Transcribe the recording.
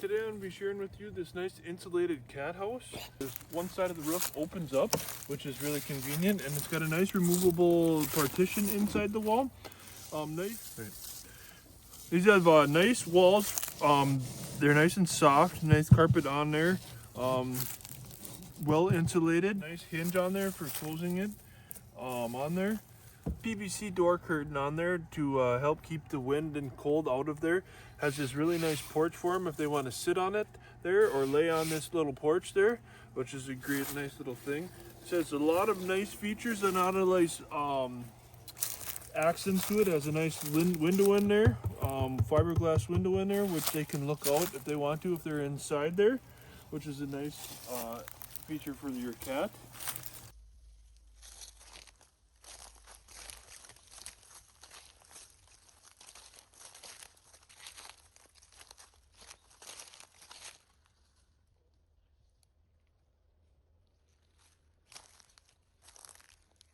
Today I'm going to be sharing with you this nice insulated cat house. There's one side of the roof opens up, which is really convenient, and it's got a nice removable partition inside the wall. These have nice walls. They're nice and soft, nice carpet on there, well insulated. Nice hinge on there for closing it on there. PVC door curtain on there to help keep the wind and cold out of there. Has this really nice porch for them if they want to sit on it there or lay on this little porch there, which is a great nice little thing. It has a lot of nice features and a lot of nice accents to it. It has a nice window in there, fiberglass window in there, which they can look out if they want to if they're inside there, which is a nice feature for your cat.